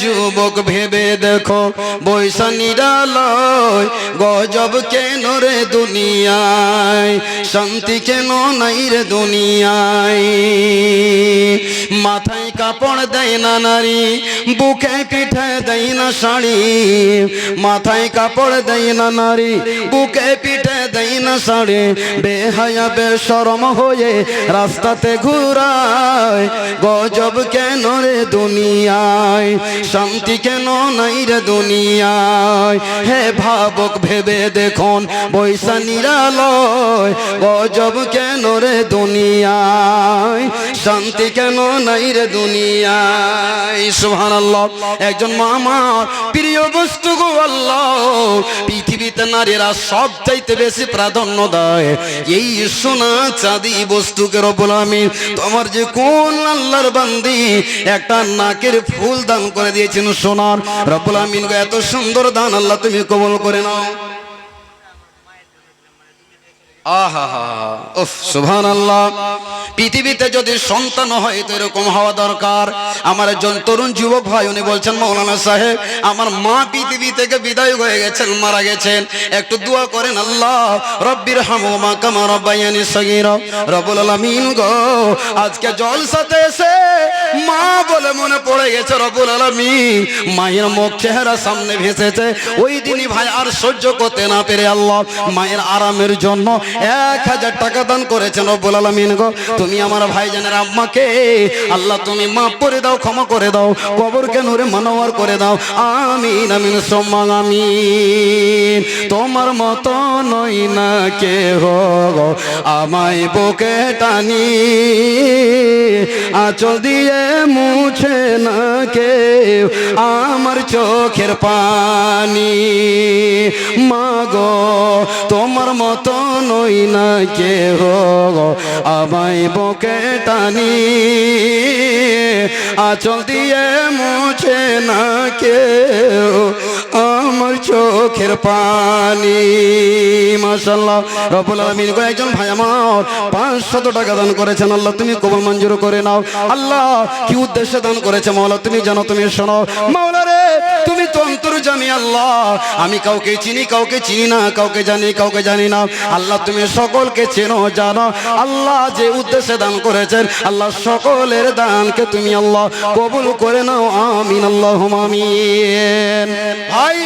যুবক ভেবে দেখো বৈশা নিরালয় গজব কেন রে দুনিয়ায়, শান্তি কেন নাই রে দুনিয়ায়। মাথায় কাপড় দেয় না নারী, বুকে পিঠে দেয় না শাড়ি, মাথায় কাপড় দেয় না নারী, বুকে পিঠে দেয় না শাড়ি, বেহায়া বেশরম হয়ে রাস্তাতে ঘুরায় গজব কেন রে দুনিয়ায়, শান্তি কেন নাই রে দুনিয়ায়। হে ভাবক ভেবে দেখুন বৈশা নিরালয় গজব কেন রে দুনিয়ায়, শান্তি কেন নাই রে দুনিয়ায়। সুবহানাল্লাহ। একজন মা আমার প্রিয় বস্তু গো আল্লাহ, পৃথিবীতে নারীরা সবচাইতে বেশি প্রাধান্য দেয় এই সোনা চাঁদি বস্তুকে। রব্বুল আমিন তোমার যে কোন আল্লাহর বান্দি একটা নাকের ফুল দান করে দিয়েছেন সোনার। রব্বুল আমিন গো এত সুন্দর দান আল্লাহ তুমি কবুল করে নাও। সুবহানাল্লাহ। পৃথিবীতে যদি সন্তান হয় তো এরকম হওয়া দরকার। আমার একজন তরুণ যুবক ভাই উনি বলছেন মাওলানা সাহেব আমার মা পৃথিবী থেকে বিদায় হয়ে গেছেন, মারা গেছেন, একটু দোয়া করেন আল্লাহ রব্বির হামহুমা কামা রাব্বায়ানি সগীরা। রব্বুল আলামিন গো আজকে জলসাতে এসে মা বলে মনে পড়ে গেছে। রব্বুল আলামিন মায়ের মুখ চেহারা সামনে ভেসেছে। ওই দিনই ভাই আর সহ্য করতে না পেরে আল্লাহ মায়ের আরামের জন্য 1000 টাকা দান করেছেন। রব্বুল আলামিন গো তুমি আমার ভাইজানের আম্মাকে আল্লাহ তুমি মাফ করে দাও, ক্ষমা করে দাও, কবরকে নূরে মনোয়ার করে দাও। আমিন আমিন সুম্মা আমিন। তোমার মতো নই না কেহ আমায় বুকে টানি, আঁচল দিয়ে মুছে না কেউ আমার চোখের পানি। মাগো তোমার মতো নই না কেহ আমায় বুকে টানি, আঁচল দিয়ে মুছে না কেউ আমার চোখের পানি। মাশাআল্লাহ। রব্বুল আলামিন গো একজন ভাই আমার 500 টাকা দান করেছেন, আল্লাহ তুমি কবুল মঞ্জুর করে নাও। আল্লাহ কি উদ্দেশ্যে দান করেছে মাওলা তুমি জানো, তুমি শোনো। মাওলা রে তুমি তো অন্তর্যামী আল্লাহ, আমি কাউকে চিনি কাউকে চিনি না, কাউকে জানি কাউকে জানি না। আল্লাহ তুমি সকলকে চেনো জানো। আল্লাহ যে উদ্দেশ্যে দান করেছেন আল্লাহ সকলের দানকে তুমি আল্লাহ কবুল করে নাও। আমিন আল্লাহুম্মা আমিন। ভাই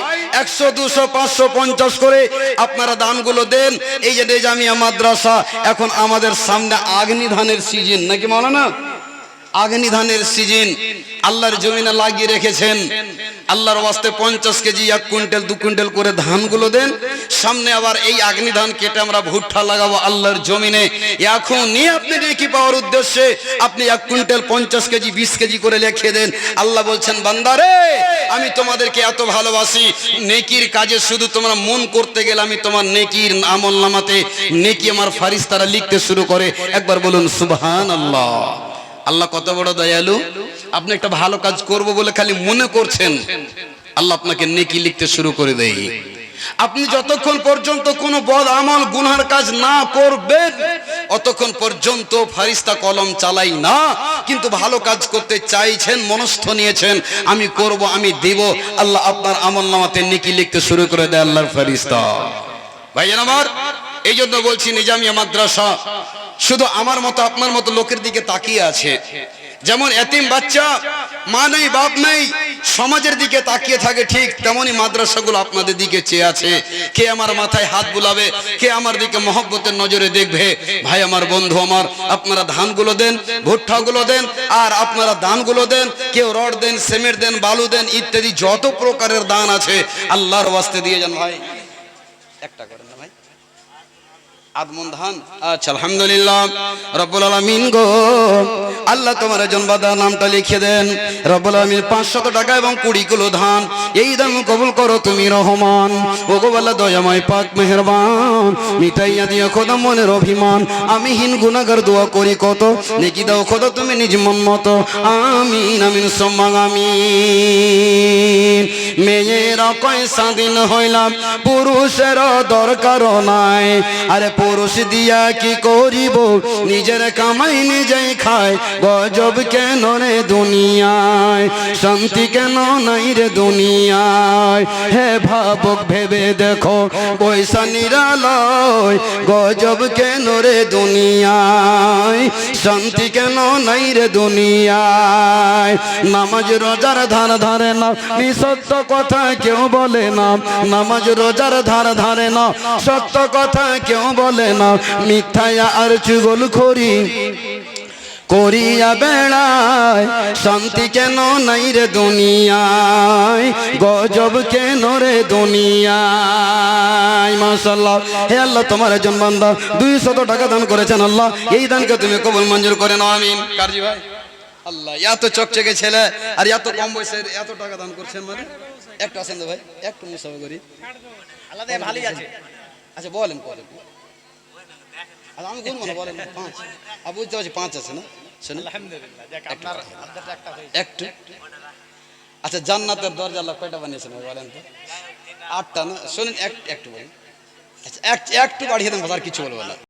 100 200 500 50 করে আপনারা দানগুলো দেন। এই যে জামিয়া মাদ্রাসা এখন আমাদের সামনে আগ্নি ধানের সিজন নাকি মাওলানা, আগ্নি ধানের সিজন আল্লাহর জমিনে লাগিয়ে রেখেছেন। আল্লাহর ওয়াস্তে 50 কেজি 1 কুইন্টাল 2 কুইন্টাল করে ধানগুলো দেন। সামনে আবার এই আগ্নি ধান কেটে আমরা ভুট্টা লাগাবো আল্লাহর জমিনে। এখন নিয়ে আপনি নেকি পাওয়ার উদ্দেশ্যে আপনি 1 কুইন্টাল 50 কেজি 20 কেজি করে লিখে দেন। আল্লাহ বলছেন বান্দারে আমি তোমাদেরকে এত ভালোবাসি, নেকির কাজে শুধু তোমরা মন করতে গেলে আমি তোমার নেকির আমলনামাতে নেকি আমার ফারিস্তারা লিখতে শুরু করে। একবার বলুন সুবহানাল্লাহ। আল্লাহ কত বড় দয়ালু। আপনি একটা ভালো কাজ করব বলে খালি মনে করছেন, আল্লাহ আপনাকে নেকি লিখতে শুরু করে দেয়। আপনি যতক্ষণ পর্যন্ত কোনো বদ আমল গুনার কাজ না করবেন অতক্ষণ পর্যন্ত ফারিস্তা কলম চালাই না। কিন্তু ভালো কাজ করতে চাইছেন, মনস্থ নিয়েছেন আমি করব আমি দেব, আল্লাহ আপনার আমলনামাতে নেকি লিখতে শুরু করে দেয় আল্লাহর ফারিস্তা। ভাইজান আমার এই জন্য বলছি নিজামিয়া মাদ্রাসা শুধু আমার মতো আপনার মতো লোকের দিকে তাকিয়ে আছে। যেমন এতিম বাচ্চা মা নেই বাপ নেই সমাজের দিকে তাকিয়ে থাকে, ঠিক তেমনি মাদ্রাসাগুলো আপনাদের দিকে চেয়ে আছে। কে আমার মাথায় হাত বুলাবে, কে আমার দিকে মহব্বতের নজরে দেখবে। ভাই আমার বন্ধু আমার আপনারা ধানগুলো দেন, ভুট্টাগুলো দেন, আর আপনারা দানগুলো দেন। কেউ রড দেন, সিমেন্ট দেন, বালু দেন, ইত্যাদি যত প্রকারের দান আছে আল্লাহর ওয়াস্তে দিয়ে যান। ভাই একটা করেন না ভাই আদমন ধান। আচ্ছা আলহামদুলিল্লাহ। রব্বুল আলামিন গো আল্লাহ তোমার জনবাদা নামটা লিখে দেন। রব্বুল আলামিন 500 টাকা এবং 20 কিলো ধান এই দান কবুল করো তুমি রহমান। ওগো আল্লাহ দয়াময় পাক মেহেরবান, মিটাইয়া দিও খোদা মনের অভিমান। আমি হীন গুনাহগার দোয়া করি কত, নেকি দাও খোদা তুমি নিজ মন মতো। আমিন আমিন সুম্মা আমিন। মেয়েরা নারীরা কয় স্বাধীন হইলাম, পুরুষের দরকার নাই। আরে পুরুষ দিয়া কি করিব, নিজের কামাই নিজেই খায়। গজব কেন রে দুনিয়ায়, শান্তি কেন নাই রে দুনিয়ায়। হে ভাবক ভেবে দেখো, পয়সা নিরালয়। গজব কেন রে দুনিয়ায়, শান্তি কেন নাই রে দুনিয়ায়। নামাজ রোজার ধার ধারে না, সত্য কথা কেউ বলে না। নামাজ রোজার ধার ধারে না, সত্য কথা কেউ বলে না। মিথ্যায়া আর চুগলখড়ি করিয়া বেড়ায়, শান্তি কেন নাই রে দুনিয়ায়। গজব কেন রে দুনিয়ায়। মাশাআল্লাহ। হে আল্লাহ, তোমার একজন বান্দা 200 টাকা দান করেছেন। আল্লাহ, এই দানকে তুমি কবুল মঞ্জুর করে নাও, আমিন। কাজী ভাই, আল্লাহ এত চকচকে ছেলে আর এত কম বয়সে এত টাকা দান করছেন, মানে একটু আছেন তো ভাই, একটু মুসাফা করি। আল্লাহ দেয় ভালোই আছে। আচ্ছা বলেন বলেন, আচ্ছা আমি গুনবো না, বলেন 5। বুঝতে পারছি 5 আছে না, শুনুন একটু। আচ্ছা জান্নাতের দরজা আল্লাহ কয়টা বানিয়েছেন বলেন তো? 8টা না? শুনুন একটু বলেন। আচ্ছা একটু বাড়িয়ে দেন, আর কিছু বলবো না।